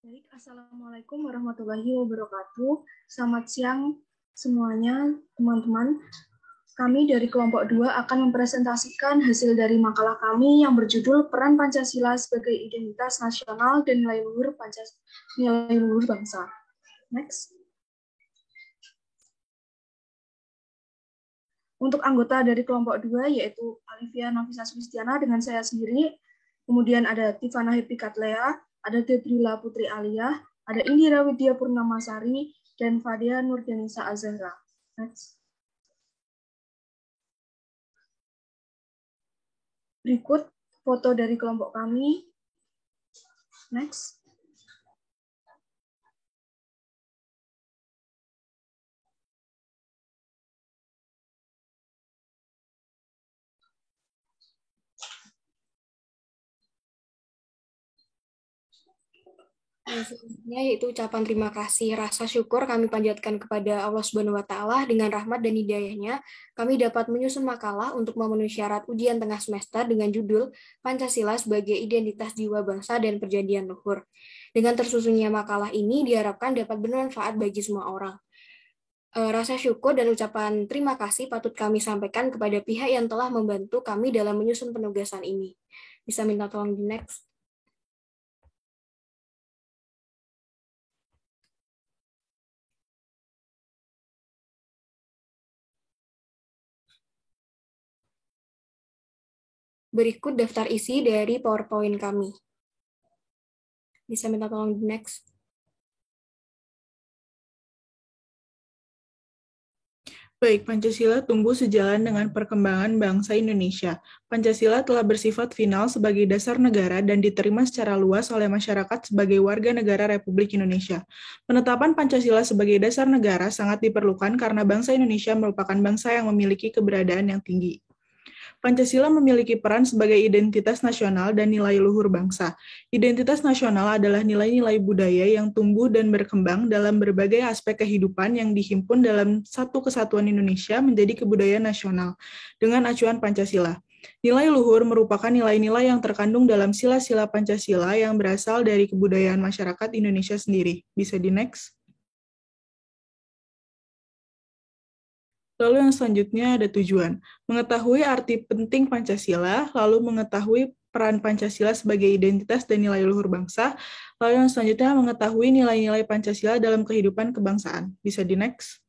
Baik, Assalamualaikum warahmatullahi wabarakatuh. Selamat siang semuanya, teman-teman. Kami dari kelompok 2 akan mempresentasikan hasil dari makalah kami yang berjudul Peran Pancasila sebagai Identitas Nasional dan Nilai Luhur Bangsa. Next. Untuk anggota dari kelompok 2 yaitu Alivia Nafisa Sulistiana dengan saya sendiri, kemudian ada Tivana Happy Katlea, ada Debrila Putri Aliyah, ada Indira Widya Purnamasari, dan Fadia Nurdanisa Azahra. Next. Berikut foto dari kelompok kami. Next. Selanjutnya yaitu ucapan terima kasih, rasa syukur kami panjatkan kepada Allah Subhanahu wa Ta'ala dengan rahmat dan hidayahnya. Kami dapat menyusun makalah untuk memenuhi syarat ujian tengah semester dengan judul Pancasila sebagai Identitas Jiwa Bangsa dan Perjanjian Luhur. Dengan tersusunnya makalah ini diharapkan dapat bermanfaat bagi semua orang. Rasa syukur dan ucapan terima kasih patut kami sampaikan kepada pihak yang telah membantu kami dalam menyusun penugasan ini. Bisa minta tolong di next. Berikut daftar isi dari PowerPoint kami. Bisa minta tolong di next. Baik, Pancasila tumbuh sejalan dengan perkembangan bangsa Indonesia. Pancasila telah bersifat final sebagai dasar negara dan diterima secara luas oleh masyarakat sebagai warga negara Republik Indonesia. Penetapan Pancasila sebagai dasar negara sangat diperlukan karena bangsa Indonesia merupakan bangsa yang memiliki keberadaan yang tinggi. Pancasila memiliki peran sebagai identitas nasional dan nilai luhur bangsa. Identitas nasional adalah nilai-nilai budaya yang tumbuh dan berkembang dalam berbagai aspek kehidupan yang dihimpun dalam satu kesatuan Indonesia menjadi kebudayaan nasional dengan acuan Pancasila. Nilai luhur merupakan nilai-nilai yang terkandung dalam sila-sila Pancasila yang berasal dari kebudayaan masyarakat Indonesia sendiri. Bisa di next. Lalu yang selanjutnya ada tujuan. Mengetahui arti penting Pancasila, lalu mengetahui peran Pancasila sebagai identitas dan nilai luhur bangsa, lalu yang selanjutnya mengetahui nilai-nilai Pancasila dalam kehidupan kebangsaan. Bisa di next.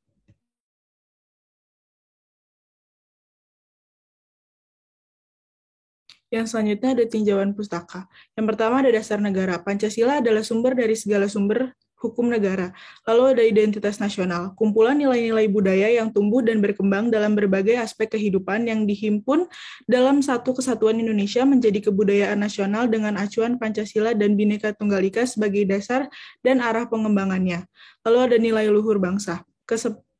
Yang selanjutnya ada tinjauan pustaka. Yang pertama ada dasar negara. Pancasila adalah sumber dari segala sumber hukum negara. Lalu ada identitas nasional, kumpulan nilai-nilai budaya yang tumbuh dan berkembang dalam berbagai aspek kehidupan yang dihimpun dalam satu kesatuan Indonesia menjadi kebudayaan nasional dengan acuan Pancasila dan Bhinneka Tunggal Ika sebagai dasar dan arah pengembangannya. Lalu ada nilai luhur bangsa,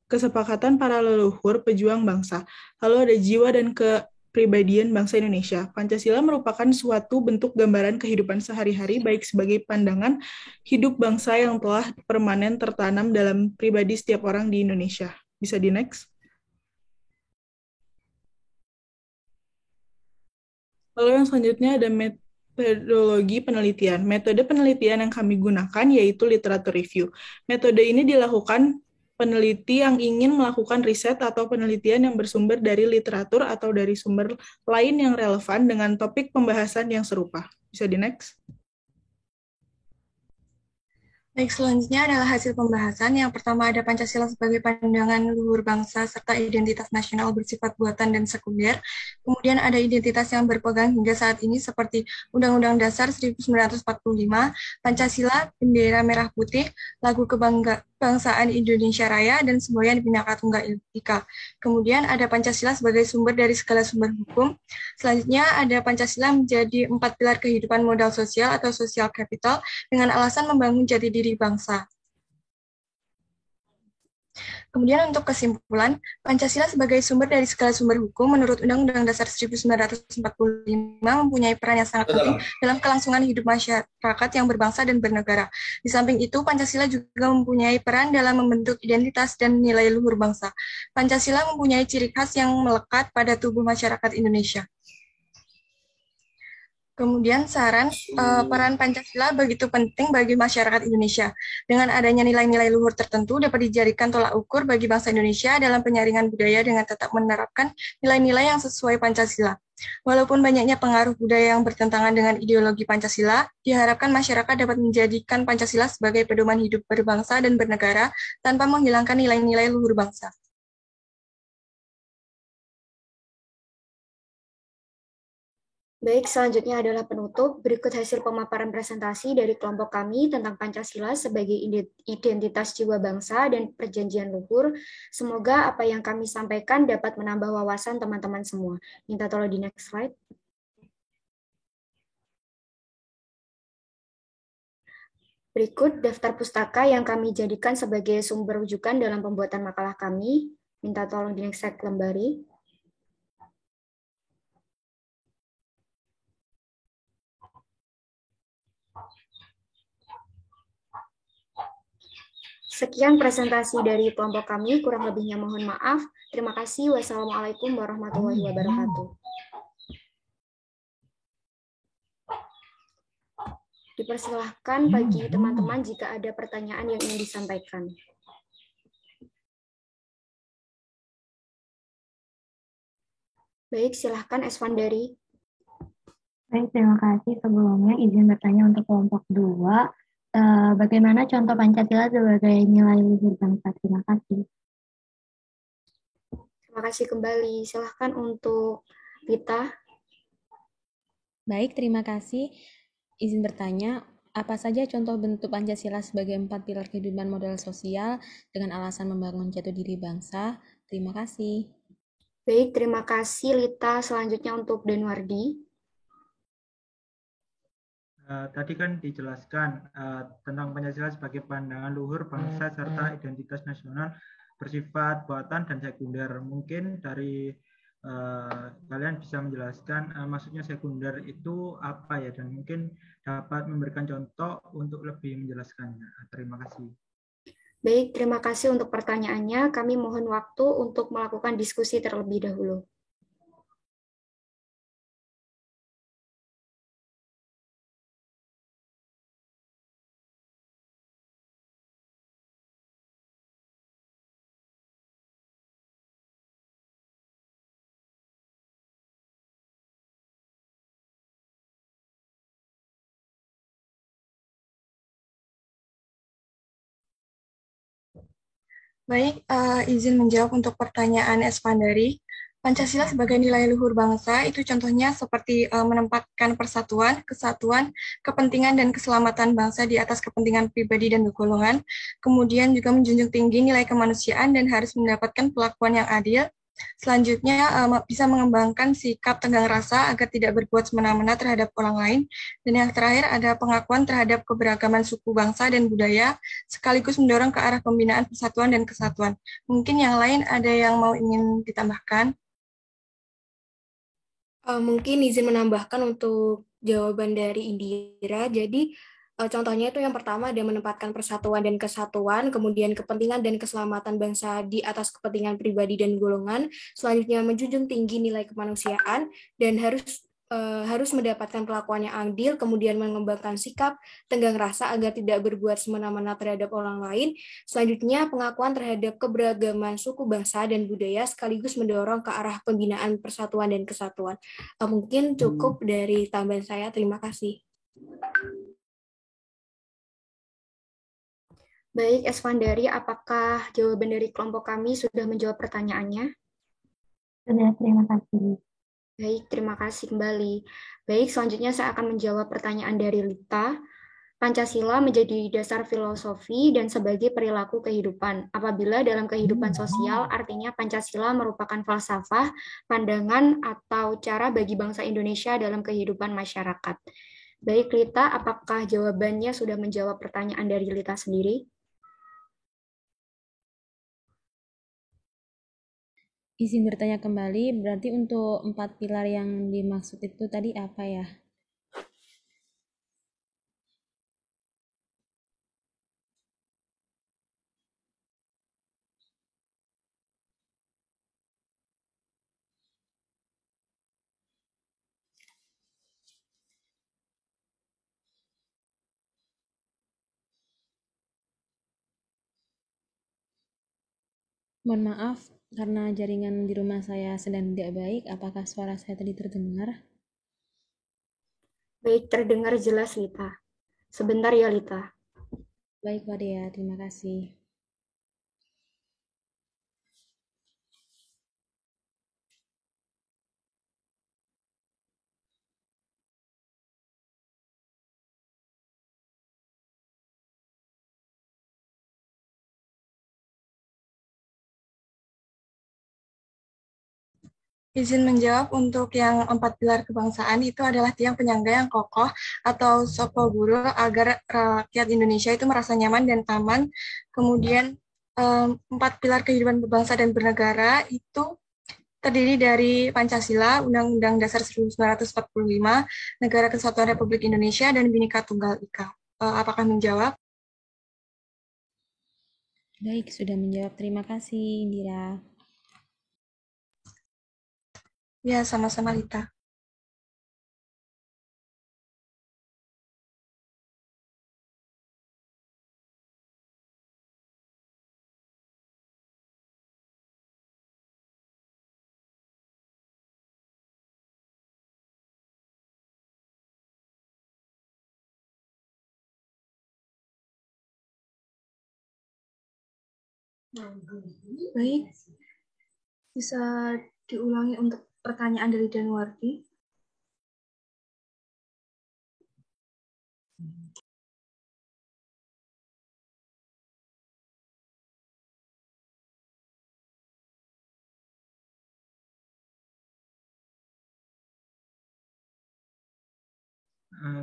kesepakatan para leluhur pejuang bangsa. Lalu ada jiwa dan kepribadian bangsa Indonesia. Pancasila merupakan suatu bentuk gambaran kehidupan sehari-hari baik sebagai pandangan hidup bangsa yang telah permanen tertanam dalam pribadi setiap orang di Indonesia. Bisa di next. Lalu yang selanjutnya ada metodologi penelitian. Metode penelitian yang kami gunakan yaitu literatur review. Metode ini dilakukan peneliti yang ingin melakukan riset atau penelitian yang bersumber dari literatur atau dari sumber lain yang relevan dengan topik pembahasan yang serupa. Bisa di next. Baik, selanjutnya adalah hasil pembahasan. Yang pertama ada Pancasila sebagai pandangan luhur bangsa serta identitas nasional bersifat buatan dan sekunder. Kemudian ada identitas yang berpegang hingga saat ini seperti Undang-Undang Dasar 1945, Pancasila, bendera merah putih, lagu kebangsaan Indonesia Raya, dan semboyan Bhinneka Tunggal Ika. Kemudian ada Pancasila sebagai sumber dari segala sumber hukum. Selanjutnya ada Pancasila menjadi 4 pilar kehidupan modal sosial atau social capital dengan alasan membangun jati diri bangsa. Kemudian untuk kesimpulan, Pancasila sebagai sumber dari segala sumber hukum menurut Undang-Undang Dasar 1945 mempunyai peran yang sangat penting dalam kelangsungan hidup masyarakat yang berbangsa dan bernegara. Di samping itu, Pancasila juga mempunyai peran dalam membentuk identitas dan nilai luhur bangsa. Pancasila mempunyai ciri khas yang melekat pada tubuh masyarakat Indonesia. Kemudian saran, peran Pancasila begitu penting bagi masyarakat Indonesia. Dengan adanya nilai-nilai luhur tertentu dapat dijadikan tolak ukur bagi bangsa Indonesia dalam penyaringan budaya dengan tetap menerapkan nilai-nilai yang sesuai Pancasila. Walaupun banyaknya pengaruh budaya yang bertentangan dengan ideologi Pancasila, diharapkan masyarakat dapat menjadikan Pancasila sebagai pedoman hidup berbangsa dan bernegara tanpa menghilangkan nilai-nilai luhur bangsa. Baik, selanjutnya adalah penutup. Berikut hasil pemaparan presentasi dari kelompok kami tentang Pancasila sebagai identitas jiwa bangsa dan perjanjian luhur. Semoga apa yang kami sampaikan dapat menambah wawasan teman-teman semua. Minta tolong di next slide. Berikut daftar pustaka yang kami jadikan sebagai sumber rujukan dalam pembuatan makalah kami. Minta tolong di next slide kembali. Sekian presentasi dari kelompok kami, kurang lebihnya mohon maaf. Terima kasih. Wassalamualaikum warahmatullahi wabarakatuh. Dipersilahkan bagi teman-teman jika ada pertanyaan yang ingin disampaikan. Baik, silahkan Eswandari. Baik, terima kasih. Sebelumnya izin bertanya untuk kelompok 2. Bagaimana contoh Pancasila sebagai nilai luhur bangsa? Terima kasih. Terima kasih kembali. Silahkan untuk Rita. Baik, terima kasih. Izin bertanya, apa saja contoh bentuk Pancasila sebagai 4 pilar kehidupan model sosial dengan alasan membangun jati diri bangsa? Terima kasih. Baik, terima kasih Lita. Selanjutnya untuk Denwardi. Tadi kan dijelaskan tentang Pancasila sebagai pandangan luhur bangsa serta identitas nasional bersifat buatan dan sekunder. Mungkin dari kalian bisa menjelaskan maksudnya sekunder itu apa ya, dan mungkin dapat memberikan contoh untuk lebih menjelaskannya. Terima kasih. Baik, terima kasih untuk pertanyaannya. Kami mohon waktu untuk melakukan diskusi terlebih dahulu. Baik, izin menjawab untuk pertanyaan Esvandari. Pancasila sebagai nilai luhur bangsa itu contohnya seperti menempatkan persatuan, kesatuan, kepentingan dan keselamatan bangsa di atas kepentingan pribadi dan golongan. Kemudian juga menjunjung tinggi nilai kemanusiaan dan harus mendapatkan perlakuan yang adil. Selanjutnya bisa mengembangkan sikap tenggang rasa agar tidak berbuat semena-mena terhadap orang lain. Dan yang terakhir ada pengakuan terhadap keberagaman suku bangsa dan budaya, sekaligus mendorong ke arah pembinaan persatuan dan kesatuan. Mungkin yang lain ada yang mau ingin ditambahkan? Mungkin izin menambahkan untuk jawaban dari Indira. Jadi contohnya itu yang pertama ada menempatkan persatuan dan kesatuan, kemudian kepentingan dan keselamatan bangsa di atas kepentingan pribadi dan golongan. Selanjutnya menjunjung tinggi nilai kemanusiaan dan harus mendapatkan perlakuan yang adil, kemudian mengembangkan sikap tenggang rasa agar tidak berbuat semena-mena terhadap orang lain. Selanjutnya pengakuan terhadap keberagaman suku bangsa dan budaya sekaligus mendorong ke arah pembinaan persatuan dan kesatuan. Mungkin cukup dari tambahan saya. Terima kasih. Baik, Eswandari, apakah jawaban dari kelompok kami sudah menjawab pertanyaannya? Sudah, terima kasih. Baik, terima kasih kembali. Baik, selanjutnya saya akan menjawab pertanyaan dari Lita. Pancasila menjadi dasar filosofi dan sebagai perilaku kehidupan. Apabila dalam kehidupan sosial, artinya Pancasila merupakan falsafah, pandangan, atau cara bagi bangsa Indonesia dalam kehidupan masyarakat. Baik, Lita, apakah jawabannya sudah menjawab pertanyaan dari Lita sendiri? Izin bertanya kembali, berarti untuk 4 pilar yang dimaksud itu tadi apa ya? Mohon maaf, karena jaringan di rumah saya sedang tidak baik. Apakah suara saya tadi terdengar? Baik, terdengar jelas, Lita. Sebentar ya, Lita. Baik, Pak Dea. Terima kasih. Izin menjawab untuk yang 4 pilar kebangsaan itu adalah tiang penyangga yang kokoh atau sopo guru agar rakyat Indonesia itu merasa nyaman dan aman. Kemudian 4 pilar kehidupan berbangsa dan bernegara itu terdiri dari Pancasila, Undang-Undang Dasar 1945, Negara Kesatuan Republik Indonesia, dan Bhinneka Tunggal Ika. Apakah menjawab? Baik, sudah menjawab. Terima kasih, Indira. Ya, sama-sama Lita. Baik, bisa diulangi untuk pertanyaan dari Danuarti.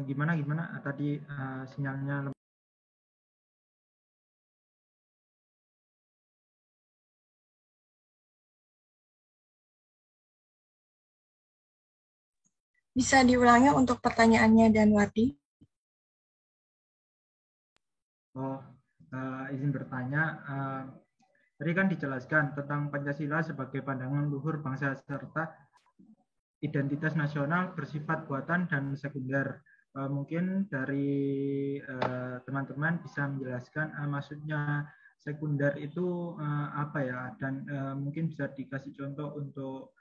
Gimana tadi sinyalnya Bisa diulangi untuk pertanyaannya Danuarti. Izin bertanya, tadi kan dijelaskan tentang Pancasila sebagai pandangan luhur bangsa serta identitas nasional bersifat buatan dan sekunder. Mungkin dari teman-teman bisa menjelaskan maksudnya sekunder itu apa ya, dan mungkin bisa dikasih contoh untuk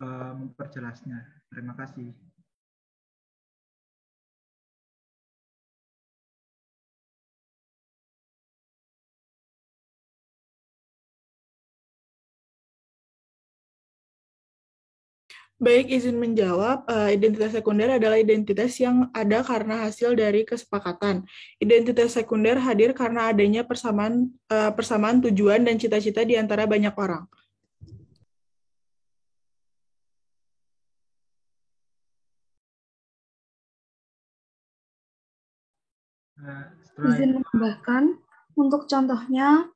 memperjelasnya. Terima kasih. Baik, izin menjawab. Identitas sekunder adalah identitas yang ada karena hasil dari kesepakatan. Identitas sekunder hadir karena adanya persamaan tujuan dan cita-cita di antara banyak orang. Izin menambahkan, untuk contohnya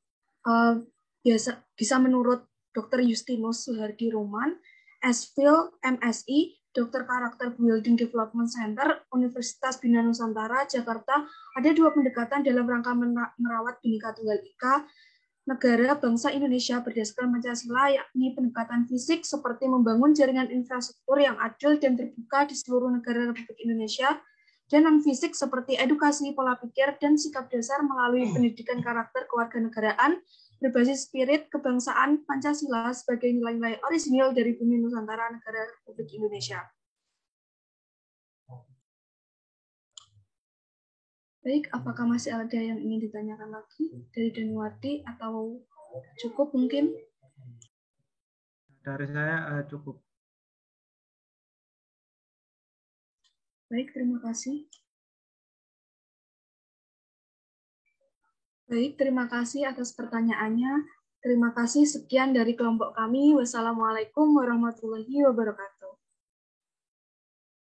bisa menurut Dr. Justinus Suhardi Roman, SPhil, MSI, Dokter Karakter Building Development Center, Universitas Bina Nusantara, Jakarta, ada 2 pendekatan dalam rangka merawat Bhinneka Tunggal Ika, negara bangsa Indonesia berdasarkan Pancasila, yakni pendekatan fisik seperti membangun jaringan infrastruktur yang adil dan terbuka di seluruh negara Republik Indonesia, dan non-fisik seperti edukasi, pola pikir, dan sikap dasar melalui pendidikan karakter kewarganegaraan berbasis spirit kebangsaan Pancasila sebagai nilai-nilai orisinil dari bumi Nusantara negara Republik Indonesia. Baik, apakah masih ada yang ingin ditanyakan lagi dari Danuarti atau cukup mungkin? Dari saya cukup. Baik, terima kasih. Baik, terima kasih atas pertanyaannya. Terima kasih, sekian dari kelompok kami. Wassalamualaikum warahmatullahi wabarakatuh.